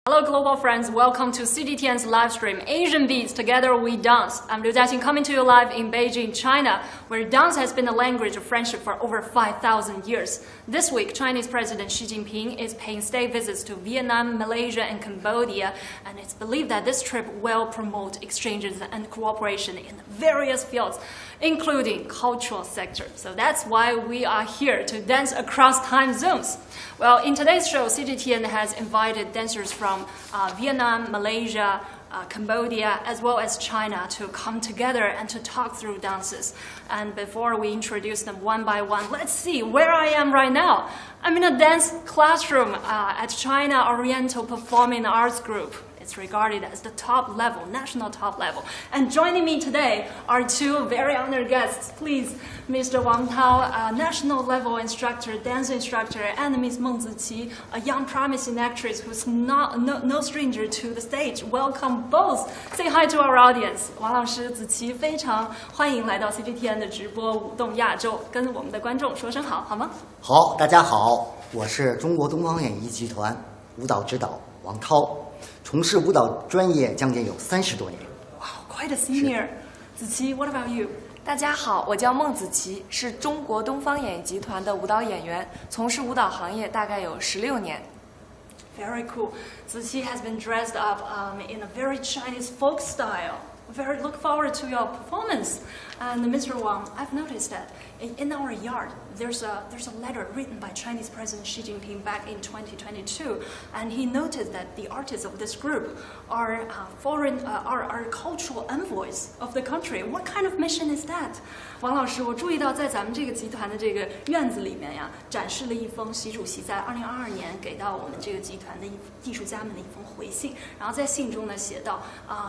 Hello global friends, welcome to CGTN's live stream, Asian Beats, Together We Dance. I'm Liu Jiaxin coming to you live in Beijing, China, where dance has been a language of friendship for over 5,000 years. This week, Chinese President Xi Jinping is paying state visits to Vietnam, Malaysia and Cambodia, and it's believed that this trip will promote exchanges and cooperation in various fields, including cultural sector. So that's why we are here to dance across time zones. Well, in today's show, CGTN has invited dancers from Vietnam, Malaysia, Cambodia, as well as China to come together and to talk through dances. And before we introduce them one by one, let's see where I am right now. I'm in a dance classroom at China Oriental Performing Arts Group. It's regarded as the top level, national top level. And joining me today are two very honored guests. Please, Mr. Wang Tao, a national level instructor, dance instructor, and Ms. Meng Ziqi, a young promising actress who's no stranger to the stage. Welcome both. Say hi to our audience. 王老师、子琪，非常欢迎来到 CGTN 的直播舞动亚洲，跟我们的观众说声好，好吗？好，大家好，我是中国东方演艺集团舞蹈指导王涛。 从事舞蹈专业将近有30多年。Wow, quite a senior. 子琪 ，What about you? 大家好，我叫孟子琪，是中国东方演艺集团的舞蹈演员，从事舞蹈行业大概有16年。Very cool. 子琪 has been dressed up in a very Chinese folk style. Very look forward to your performance. And Mr. Wang, I've noticed that in our yard there's a letter written by Chinese President Xi Jinping back in 2022, and he noted that the artists of this group are are cultural envoys of the country. What kind of mission is that? 王老师，我注意到在咱们这个集团的这个院子里面呀，展示了一封习主席在2022年给到我们这个集团的艺术家们的一封回信，然后在信中呢写到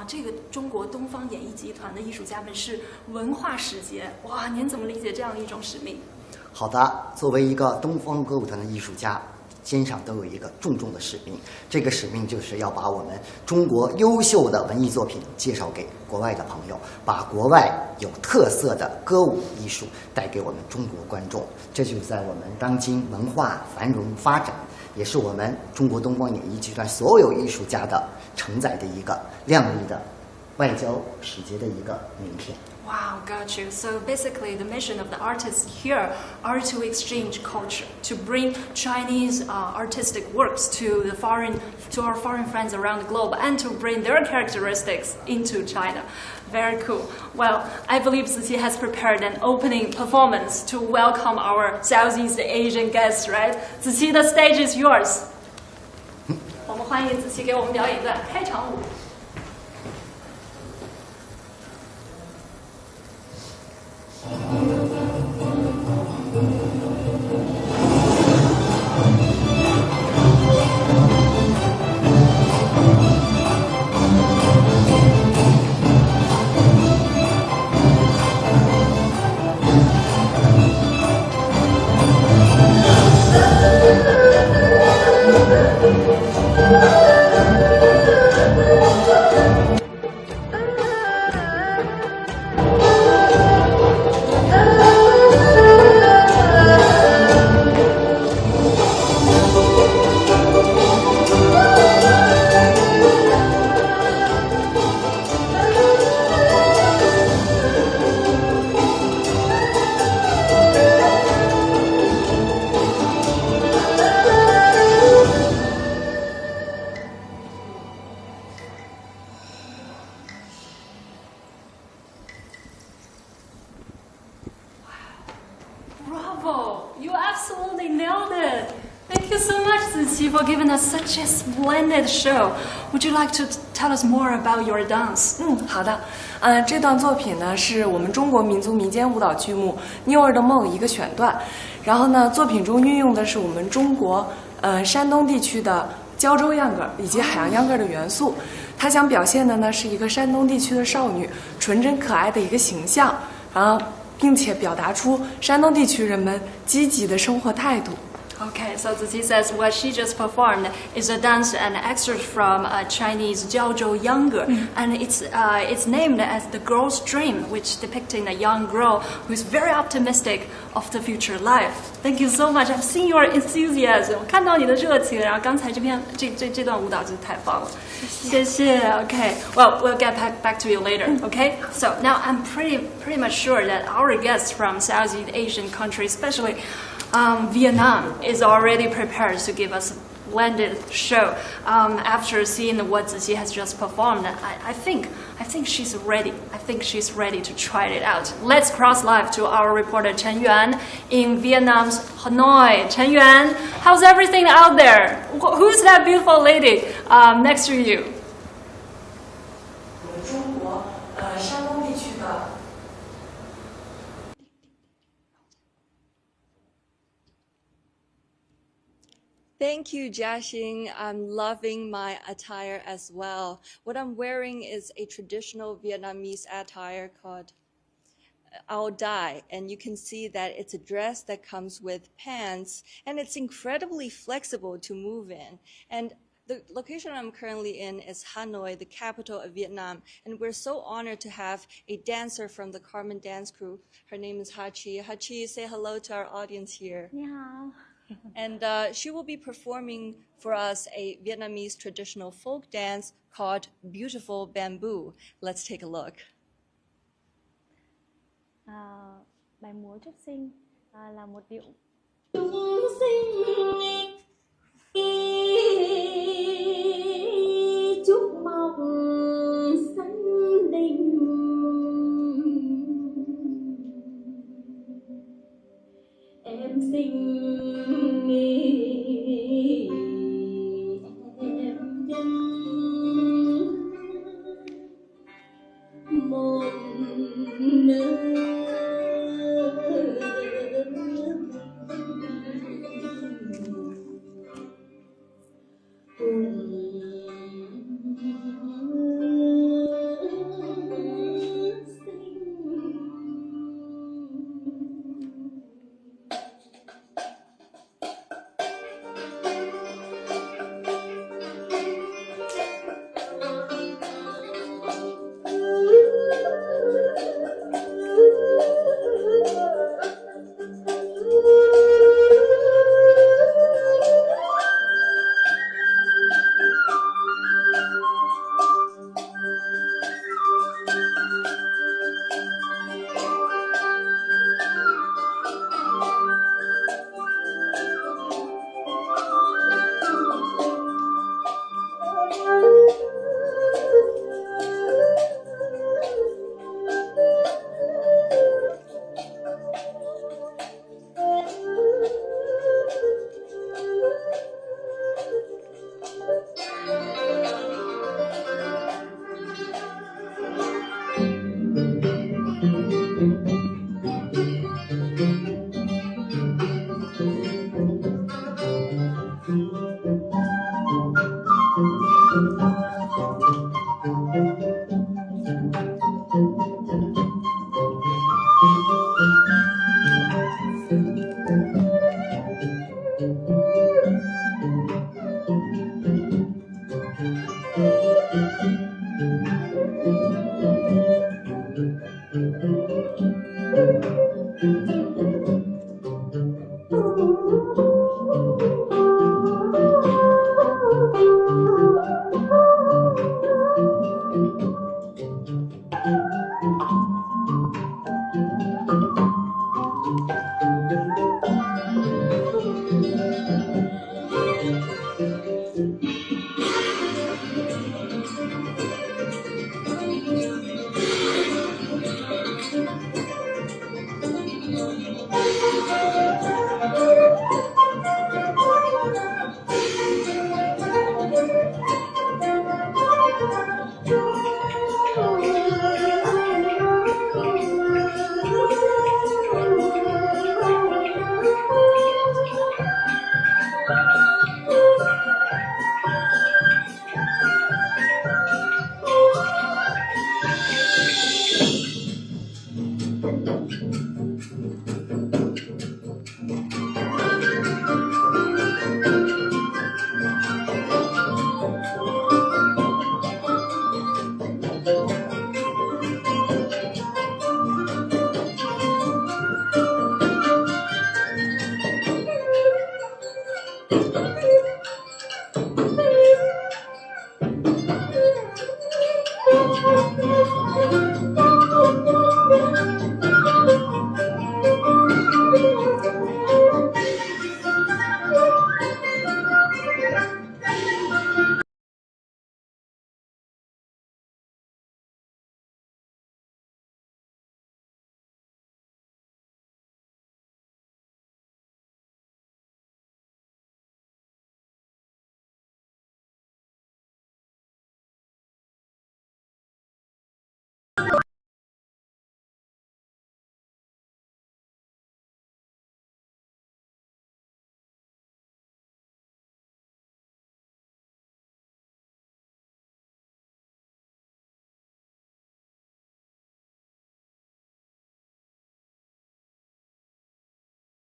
这个中国东方演艺集团的艺术家们是文化使节。哇，您怎么理解这样的一种使命？好的，作为一个东方歌舞团的艺术家，肩上都有一个重重的使命。这个使命就是要把我们中国优秀的文艺作品介绍给国外的朋友，把国外有特色的歌舞艺术带给我们中国观众。这就是在我们当今文化繁荣发展，也是我们中国东方演艺集团所有艺术家的承载的一个亮丽的外交使节的一个名片。 Wow, got you. So basically, the mission of the artists here are to exchange culture, to bring Chinese artistic works to our foreign friends around the globe, and to bring their characteristics into China. Very cool. Well, I believe Ziqi has prepared an opening performance to welcome our Southeast Asian guests, right? Ziqi, the stage is yours. 我们欢迎Ziqi给我们表演一段开场舞。 Bravo! You absolutely nailed it! Thank you so much, Ziqi, for giving us such a splendid show. Would you like to tell us more about your dance? 好的。这段作品呢是我们中国民族民间舞蹈剧目《妞儿的梦》一个选段。然后呢，作品中运用的是我们中国山东地区的胶州秧歌以及海洋秧歌的元素。它想表现的呢是一个山东地区的少女纯真可爱的一个形象，然后并且表达出山东地区人们积极的生活态度。Okay, so Ziqi says what she just performed is a dance and excerpt from Chinese Jiaozhou Yangge, and it's named as the girl's dream, which depicting a young girl who's very optimistic of the future life. Thank you so much. I've seen your enthusiasm. 我看到你的热情，然后刚才这段舞蹈真是太棒了。谢谢。Okay, well, we'll get back to you later. Okay, so now I'm pretty much sure that our guests from Southeast Asian countries, especially Vietnam, is already prepared to give us a splendid show. After seeing what Ziqi has just performed, I think she's ready. I think she's ready to try it out. Let's cross live to our reporter Chen Yuan in Vietnam's Hanoi. Chen Yuan, how's everything out there? Who's that beautiful lady next to you? 我们中国山东地区的。Thank you, Jiaxing. I'm loving my attire as well. What I'm wearing is a traditional Vietnamese attire called Ao Dai, and you can see that it's a dress that comes with pants, and it's incredibly flexible to move in. And the location I'm currently in is Hanoi, the capital of Vietnam, and we're so honored to have a dancer from the Carmen dance crew. Her name is Ha Chi. Ha Chi, say hello to our audience here. 你好。 And she will be performing for us a Vietnamese traditional folk dance called Beautiful Bamboo. Let's take a look. Bài múa trúc sinh là một điệu chúc mọc xanh đình em xinh em nhân một nơi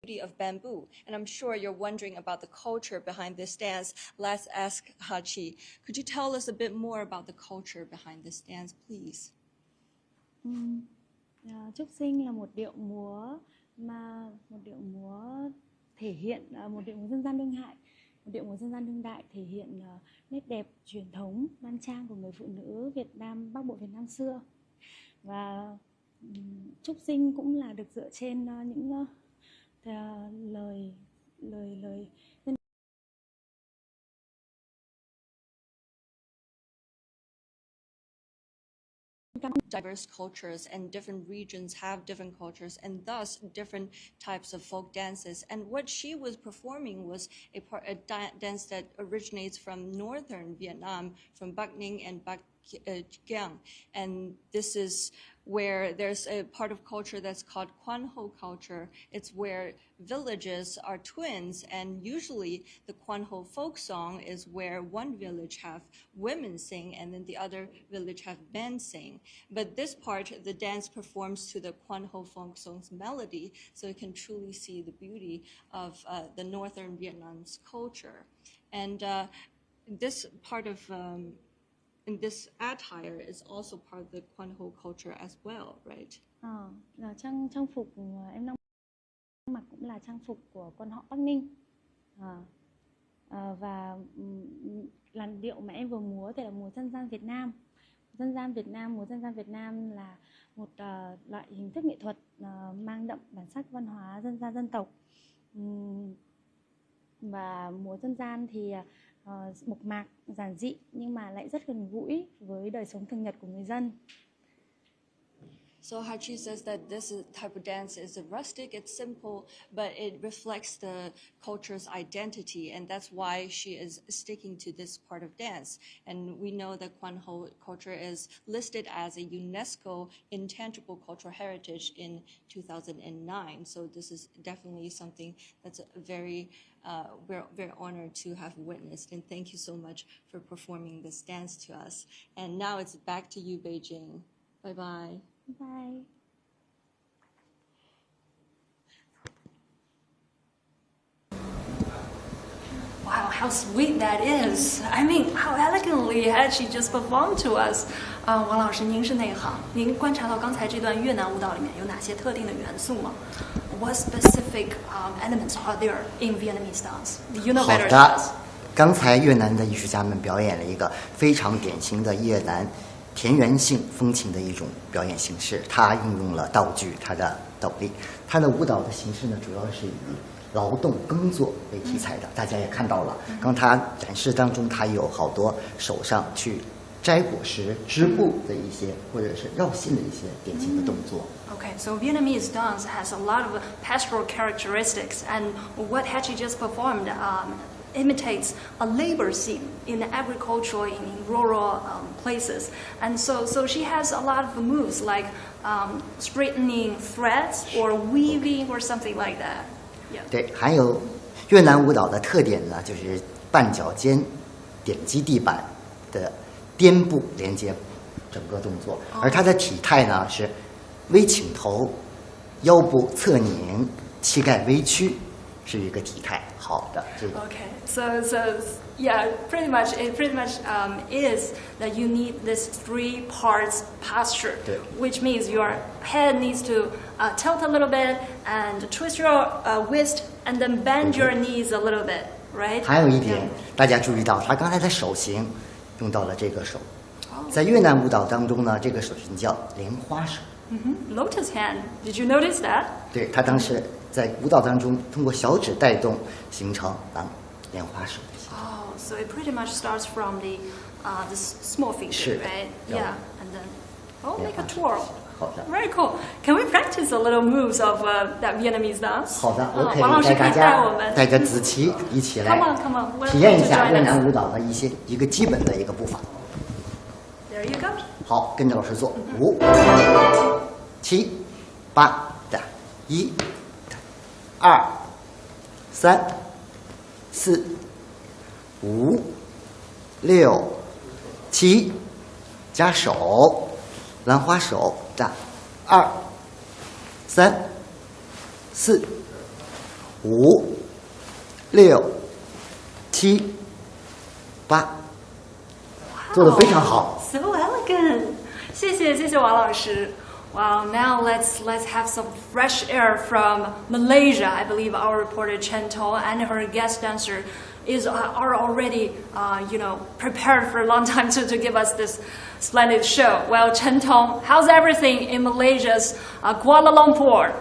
of bamboo. And I'm sure you're wondering about the culture behind this dance. Let's ask Hachi. Could you tell us a bit more about the culture behind this dance, please? Trúc Sinh là một điệu múa thể hiện một điệu múa dân gian đương đại. Một điệu múa dân gian đương đại thể hiện nét đẹp truyền thống đoan trang của người phụ nữ Việt Nam, Bắc Bộ Việt Nam xưa. Và Trúc Sinh cũng là được dựa trên những lời diverse cultures, and different regions have different cultures and thus different types of folk dances. And what she was performing was a dance that originates from northern Vietnam, from Bắc Ninh and Bắc Giang. And this is where there's a part of culture that's called Quan Ho culture. It's where villages are twins, and usually the Quan Ho folk song is where one village have women sing and then the other village have men sing. But this part, the dance performs to the Quan Ho folk song's melody, so you can truly see the beauty of the northern Vietnam's culture. And this part of and this attire is also part of the Quan Ho culture as well, right? Trang phục em đang mặc cũng là trang phục của quan họ Bắc Ninh. Và làn điệu mà em vừa múa thì là múa dân gian Việt Nam. Múa dân gian Việt Nam là một loại hình thức nghệ thuật mang đậm bản sắc văn hóa dân gian dân tộc. Và múa dân gian thì mộc mạc, giản dị nhưng mà lại rất gần gũi với đời sống thường nhật của người dân. So Hachi says that this type of dance is rustic, it's simple, but it reflects the culture's identity, and that's why she is sticking to this part of dance. And we know that Quan Ho culture is listed as a UNESCO intangible cultural heritage in 2009. So this is definitely something that's we're very honored to have witnessed. And thank you so much for performing this dance to us. And now it's back to you, Beijing. Bye-bye. Bye. Wow, how sweet that is! I mean, how elegantly had she just performed to us? 王老师，您是内行，您观察到刚才这段越南舞蹈里面有哪些特定的元素吗？ What specific elements are there in Vietnamese dance? You know better than us. 刚才越南的艺术家们表演了一个非常典型的越南田园性风情的一种表演形式，它运用了道具，它的斗笠，它的舞蹈的形式呢，主要是以劳动耕作为题材的。大家也看到了，刚才展示当中，它有好多手上去摘果实、织布的一些，或者是绕线的一些典型的动作。Okay, so Vietnamese dance has a lot of pastoral characteristics, and what Hachi just performed imitates a labor scene in agricultural, in rural places. And so she has a lot of moves like straightening threads or weaving or something like that. Yeah. 对，还有越南舞蹈的特点呢，就是半脚尖点击地板的颠簸连接整个动作，而它的体态呢是微倾头、腰部侧拧、膝盖微屈，是一个体态。好的，这个。Okay, so yeah, pretty much is that you need this 3 parts posture, which means your head needs to tilt a little bit and twist your wrist and then bend your knees a little bit, right? 还有一点，大家注意到，他刚才的手型用到了这个手，在越南舞蹈当中呢，这个手型叫莲花手。Lotus hand. Did you notice that? 对，他当时在舞蹈当中通过小指带动，形成莲花手的形状。Oh, so it pretty much starts from the small finger, right? Yeah, and then make a twirl. 好的。Very cool. Can we practice a little moves of that Vietnamese dance? 好的，我可王老师以带大可以带我们家带着子琪一起来 Come on. 体验一下越南舞蹈的一个基本的一个步伐。There you go. 好，跟着老师做5、7、8的1、2、3、4、5、6、7，加手，兰花手的2、3、4、5、6、7、8，做得非常好。 So elegant. 谢谢王老师。Wow, now let's have some fresh air from Malaysia. I believe our reporter Chen Tong and her guest dancer are already prepared for a long time to give us this splendid show. Well, Chen Tong, how's everything in Malaysia's Kuala Lumpur?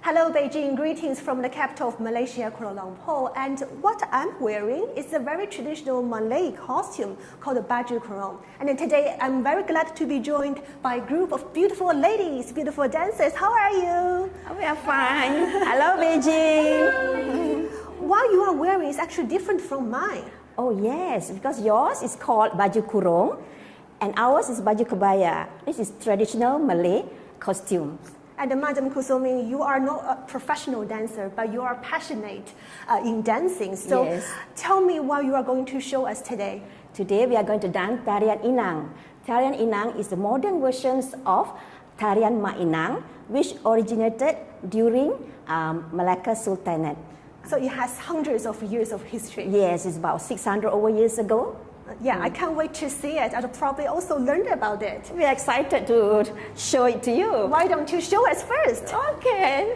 Hello Beijing, greetings from the capital of Malaysia, Kuala Lumpur. And what I'm wearing is a very traditional Malay costume called the baju kurung. And today I'm very glad to be joined by a group of beautiful ladies, beautiful dancers. How are you? We are fine. Hello Beijing. What you are wearing is actually different from mine. Oh yes, because yours is called baju kurung and ours is baju kebaya. This is traditional Malay costume. And Madam Kusumi, you are not a professional dancer, but you are passionate in dancing. So yes. Tell me what you are going to show us today. Today we are going to dance Tarian Inang. Tarian Inang is the modern versions of Tarian Mak Inang, which originated during Malacca Sultanate. So it has hundreds of years of history. Yes, it's about 600 over years ago. Yeah, I can't wait to see it. I'll probably also learn about it. We are excited to show it to you. Why don't you show us first? Okay.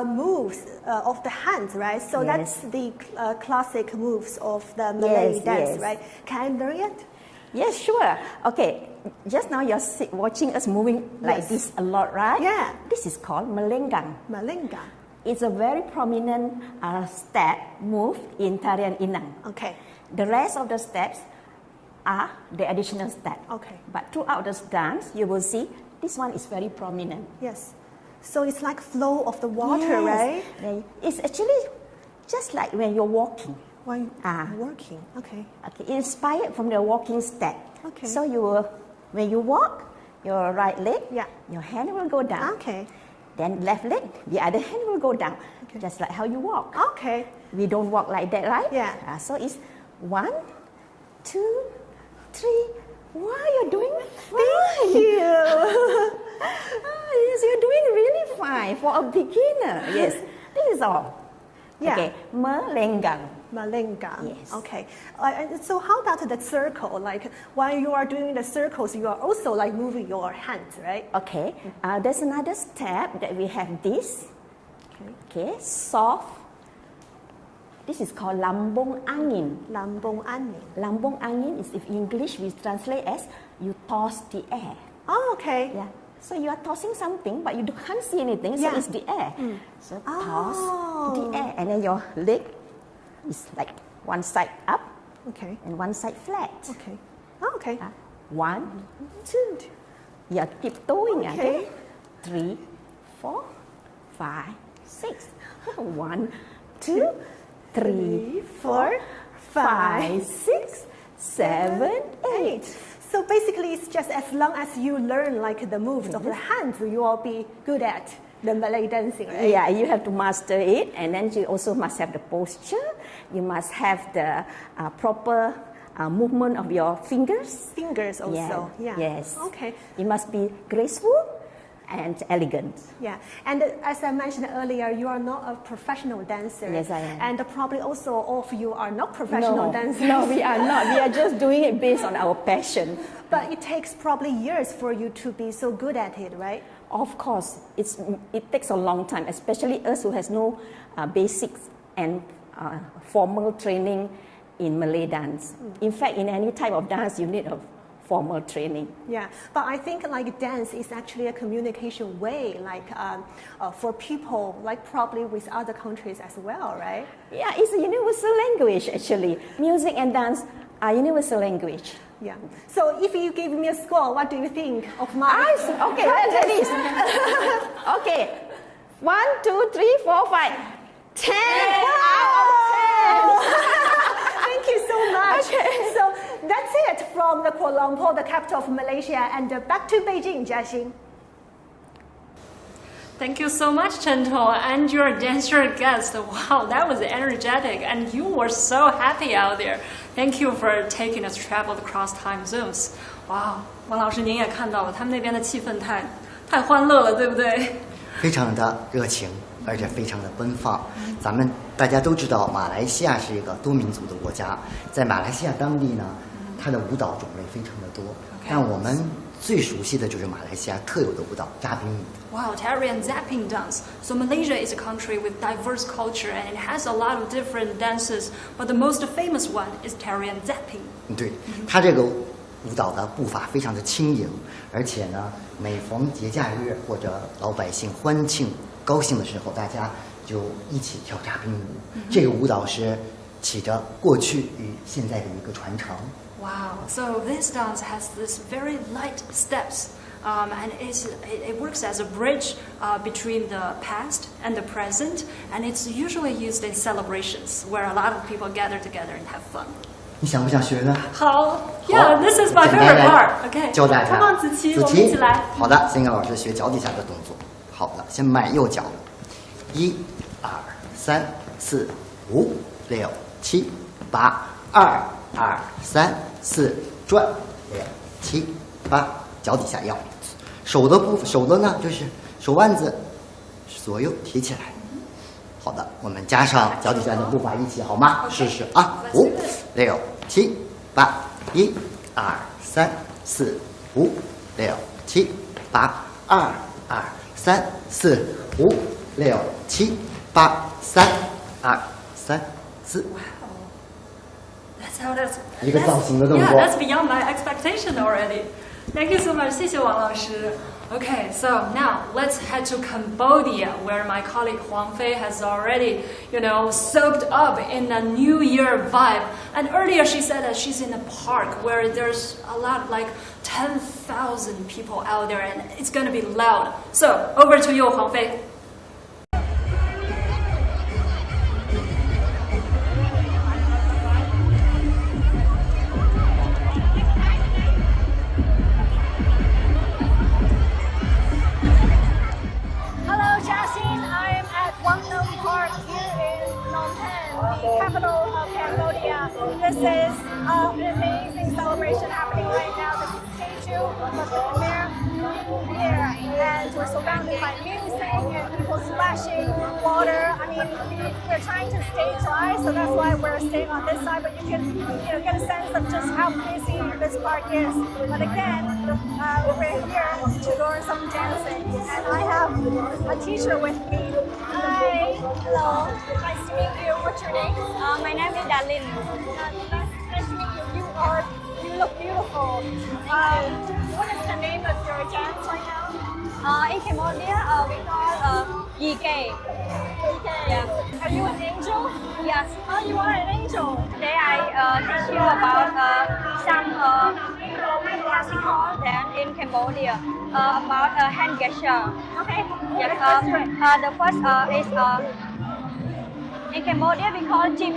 Moves of the hands, right? So yes. that's the classic moves of the Malay dance, yes. right? Can I learn it? Yes, sure. Okay, just now you're watching us moving like Yes. this a lot, right? Yeah. This is called melenggang. Malenga. It's a very prominent step move in Tarian Inang. Okay. The rest of the steps are the additional step. Okay. But throughout the dance, you will see this one is very prominent. Yes. So it's like flow of the water, Yes. right? It's actually just like when you're walking. When Ah. working. Okay. Okay, inspired from the walking step. Okay. So when you walk, your right leg, Yeah. your hand will go down. Okay. Then left leg, the other hand will go down. Okay. Just like how you walk. Okay. We don't walk like that, right? Yeah. So it's 1, 2, 3. Wow, you're doing fine. Thank you. Yes, you're doing really fine for a beginner. Yes, this is all. Yeah. Okay, melenggang. Malenga. Yes. Okay. So how about the circle? Like while you are doing the circles, you are also like moving your hands, right? Okay, there's another step that we have this. Okay, soft. This is called lambung angin. Lambung angin. Lambung angin is, if English we translate as you toss the air. Oh, okay. Yeah. So you are tossing something, but you can't see anything, so Yeah. it's the air. So toss Oh. the air, and then your leg is like one side up Okay. and one side flat. Okay. Oh, okay. 1, 2. Yeah, keep doing. Okay. 3, 4, 5, 6. 1, 2, 3, 4, 5, 6, 7, 8. So basically, it's just as long as you learn like the moves of the hands, you will be good at the Malay dancing, right? Yeah, you have to master it, and then you also must have the posture. You must have the proper movement of your fingers. Fingers also. Yeah. Yes. Okay. You must be graceful and elegant. Yeah, and as I mentioned earlier, you are not a professional dancer. Yes, I am. And probably also all of you are not professional dancers. No, we are not. We are just doing it based on our passion. But it takes probably years for you to be so good at it, right? Of course, it takes a long time, especially us who has no basics and formal training in Malay dance. In fact, in any type of dance, you need a formal training. Yeah, but I think like dance is actually a communication way, like for people, like probably with other countries as well, right? Yeah, it's a universal language actually. Music and dance are universal language. Yeah. So if you give me a score, what do you think of my? Okay, let's do this. Okay, 1, 2, 3, 4, 5, 10 out of 10. Thank you so much. So that's it from the Kuala Lumpur, the capital of Malaysia, and back to Beijing, Jiaxing. Thank you so much, Chen Tou, and your dancer guest. Wow, that was energetic, and you were so happy out there. Thank you for taking us travel across time zones. Wow， 王老师您也看到了，他们那边的气氛太欢乐了，对不对？非常的热情，而且非常的奔放。咱们大家都知道，马来西亚是一个多民族的国家，在马来西亚当地呢，它的舞蹈种类非常的多，但我们最熟悉的就是马来西亚特有的舞蹈扎宾舞。Wow, Tarian Zapin dance. So Malaysia is a country with diverse culture and it has a lot of different dances, but the most famous one is Tarian Zapin. 对，它这个舞蹈的步伐非常的轻盈，而且呢，每逢节假日或者老百姓欢庆高兴的时候，大家就一起跳扎宾舞。这个舞蹈是起着过去与现在的一个传承。Wow, so this dance has this very light steps. And it works as a bridge between the past and the present, and it's usually used in celebrations where a lot of people gather together and have fun. 你想不想学呢？好 Yeah, this is my favorite part. Okay, 教大家。 Come on, 子琪，我们一起来。好的，先跟老师学脚底下的动作。好的，先迈右脚，1、2、3、4、5、6、7、8，2、2、3、4，转，6、7、8，脚底下要。手的呢，就是手腕子左右提起来。好的，我们加上脚底下的步伐一起好吗？试试啊，5、6、7、8，1、2、3、4、5、6、7、8，2、2、3、4、5、6、7、8，3、2、3、4。That's So that's 一个造型的动作。 Yeah, that's beyond my expectation already. Thank you so much. 谢谢王老师. Okay, so now let's head to Cambodia, where my colleague Huang Fei has already, soaked up in the New Year vibe. And earlier she said that she's in a park where there's a lot, like 10,000 people out there, and it's gonna be loud. So over to you, Huang Fei. Capital of Cambodia. This is an amazing celebration happening right now. This is Jeju of the Khmer New Year, and we're surrounded by music and people splashing water. I mean, we're trying to stay dry, so that's why we're staying on this side. But you can, get a sense of just how busy this park is. But again, we're here to learn some dancing, and I have a teacher with me. Hi, hello, nice to meet you. What's your name? My name is Darlene. Nice to meet you. You look beautiful. What is the name of your dance right now? In Cambodia, we call Yangge. Yeah. Are you an angel? Yes. Oh, you are an angel. Today I teach you about some classical dance in Cambodia, about hand gesture. Okay. Yes. The first is in Cambodia we call chip.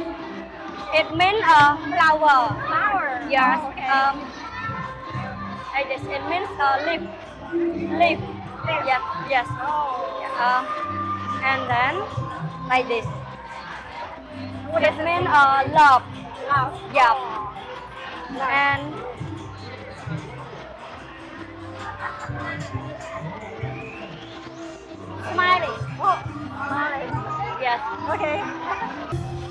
It means flower. Flower. Yes. Oh, okay. Like this. It means leaf. Leaf. Yes. Yes. Oh. And then like this. It means love. Love. Yeah. Oh. And Smiling. Oh, smiling. yes. Okay.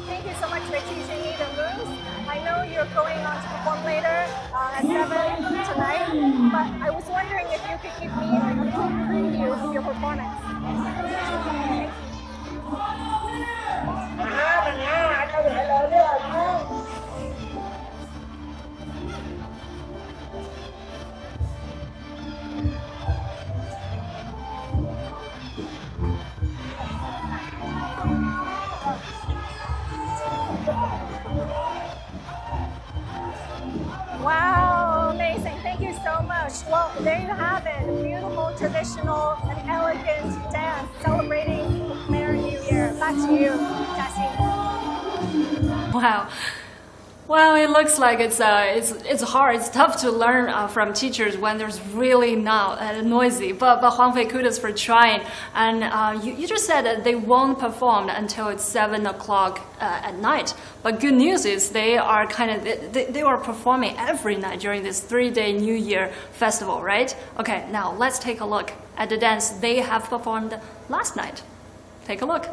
Thank you so much for teaching me the moves. I know you're going on to perform later at 7 tonight, but I was wondering if you could give me a quick preview of your performance. Thank you. Wow, amazing. Thank you so much. Well, there you have it. A beautiful, traditional, and elegant dance celebrating the Khmer New Year. Back to you, Jessie. Wow. Well, it looks like it's hard. It's tough to learn from teachers when there's really noisy. But Huang Fei, kudos for trying. And you just said that they won't perform until it's 7 o'clock at night. But good news is they are they are performing every night during this 3-day New Year festival, right? Okay, now let's take a look at the dance they have performed last night. Take a look.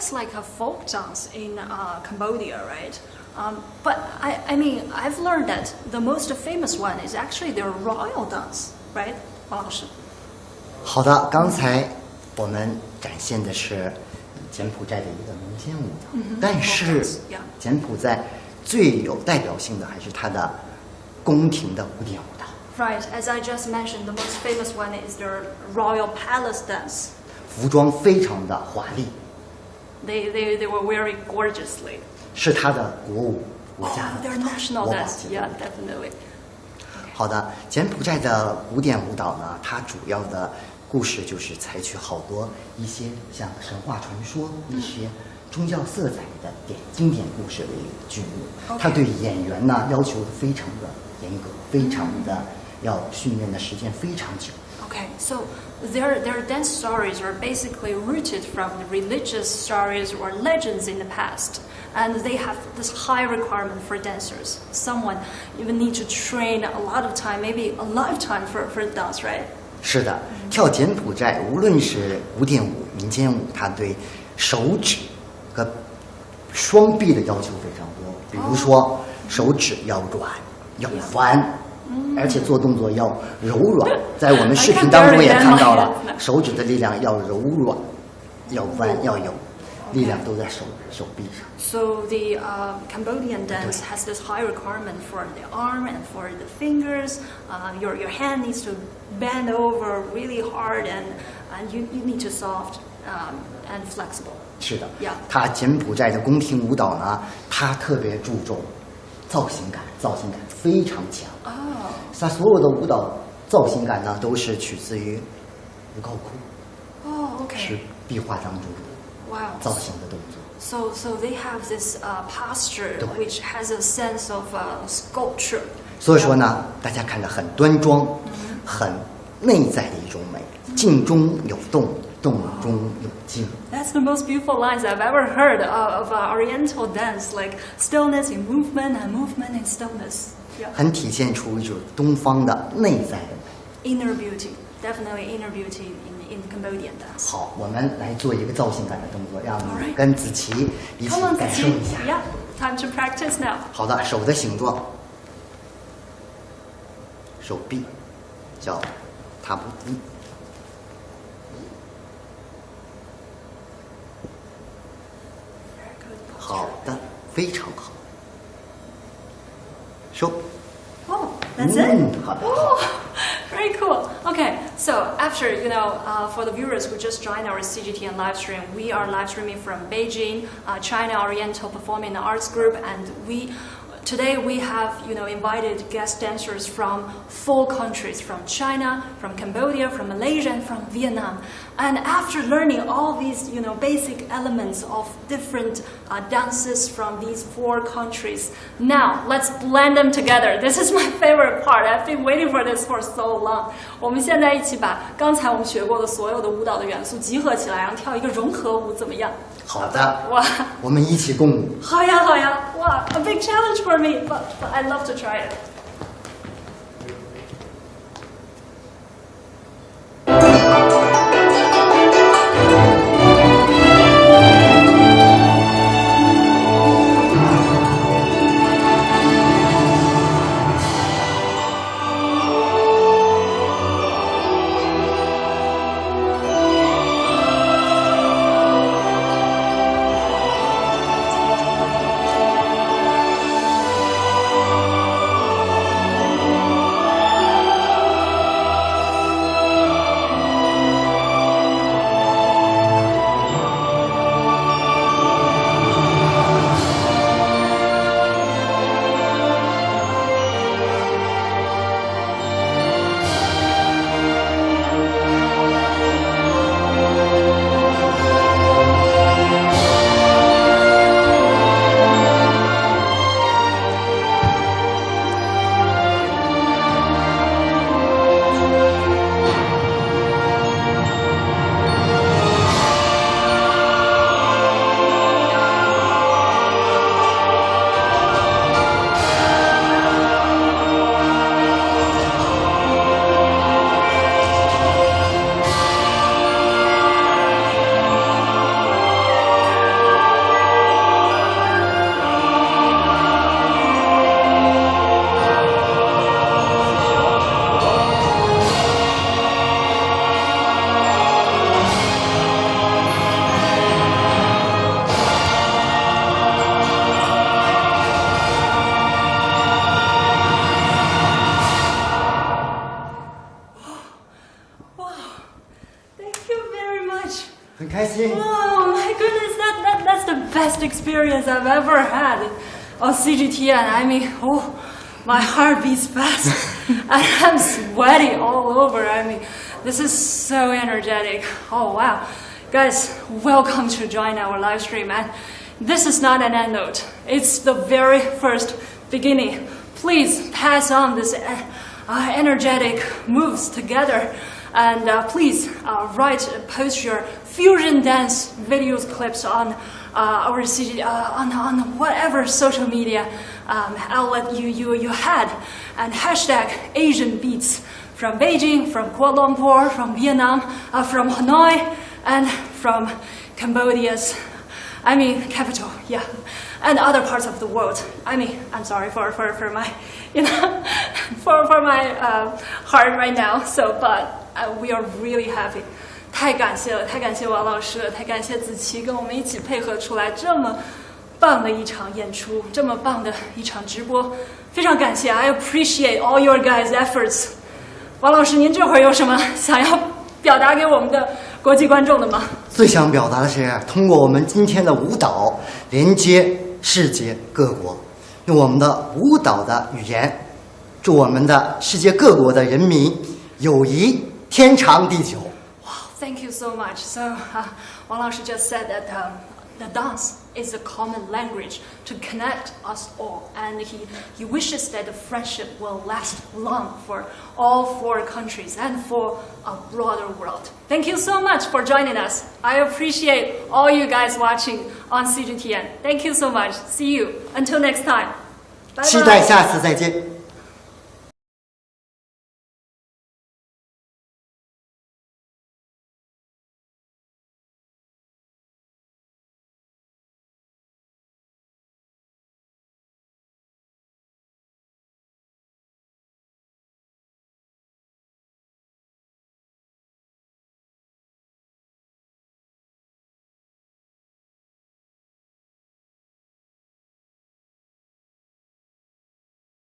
looks like a folk dance in Cambodia, right? But I mean, I've learned that the most famous one is actually their royal dance, right? 王老师。好的，刚才我们展现的是柬埔寨的一个民间舞蹈，但是柬埔寨最有代表性的还是它的宫廷的古典舞蹈。Right, as I just mentioned, the most famous one is their royal palace dance. 服装非常的华丽。They were wearing gorgeously. 是它的国舞，国家的 their national dance. Yeah, definitely. 好的，柬埔寨的古典舞蹈呢，它主要的故事就是采取好多一些像神话传说、一些宗教色彩的经典故事为剧目。它对演员呢要求非常的严格，非常的要训练的时间非常久。Okay, so their dance stories are basically rooted from the religious stories or legends in the past. And they have this high requirement for dancers. Someone even need to train a lot of time, maybe a lifetime for dance, right? 是的，跳柬埔寨无论是古典舞、民间舞，它对手指和双臂的要求非常多。比如说，手指要软，要弯，而且做动作要柔软。在我们视频当中也看到了，手指的力量要柔软，要弯，要有力量都在手臂上。So the Cambodian dance has this high requirement for the arm and for the fingers. Your hand needs to bend over really hard, and you need to soft and flexible. 是的， Yeah. 它柬埔寨的宫廷舞蹈呢，它特别注重造型感非常强。Oh. 它所有的舞蹈造型感呢，都是取自于吴高窟。Oh, okay. 是壁画当中的 Wow. 造型的动作。So they have this posture 对。 which has a sense of sculpture. 所以说呢，大家看着很端庄，很内在的一种美，静中有动，动中有静。That's the most beautiful lines I've ever heard of Oriental dance, like stillness in movement and movement in stillness. Yeah. 很体现出一种东方的内在的美。 Inner beauty, definitely inner beauty in Cambodian dance. 好，我们来做一个造型感的动作，让你跟子琪一起 Come on, 感受一下。 Yeah, time to practice now. 好的，手的形状，手臂叫踏步低。好的，非常好。手。 Oh, that's it? 好的。 Oh, very cool. Okay, so after, for the viewers who just joined our CGTN live stream, we are live streaming from Beijing, China Oriental Performing Arts Group, and today we have, invited guest dancers from 4 countries, from China, from Cambodia, from Malaysia, and from Vietnam. And after learning all these, basic elements of different dances from these 4 countries, now let's blend them together. This is my favorite part. I've been waiting for this for so long. 我们现在一起把刚才我们学过的所有的舞蹈的元素集合起来，然后跳一个融合舞，怎么样？ 好的，哇，我们一起共舞。好呀，好呀，哇 ，a big challenge for me, but I love to try it. best experience I've ever had on CGTN. I mean, oh, my heart beats fast. And I'm sweaty all over. I mean, this is so energetic. Oh, wow. Guys, welcome to join our live stream. And this is not an end note. It's the very first beginning. Please pass on this energetic moves together. And please post your fusion dance videos clips on our on whatever social media outlet you had, and hashtag Asian Beats from Beijing, from Kuala Lumpur, from Vietnam, from Hanoi, and from Cambodia's, capital, yeah, and other parts of the world. I'm sorry for my, for my heart right now. So, but we are really happy. 太感谢了，太感谢王老师了，太感谢子琪跟我们一起配合出来这么棒的一场演出，这么棒的一场直播，非常感谢。I appreciate all your guys' efforts。王老师，您这会儿有什么想要表达给我们的国际观众的吗？最想表达的是，通过我们今天的舞蹈连接世界各国，用我们的舞蹈的语言，祝我们的世界各国的人民友谊天长地久。 Thank you so much. So, Wang Laoshi just said that the dance is a common language to connect us all, and he wishes that the friendship will last long for all 4 countries and for a broader world. Thank you so much for joining us. I appreciate all you guys watching on CGTN. Thank you so much. See you. Until next time. Bye bye. 期待下次再见。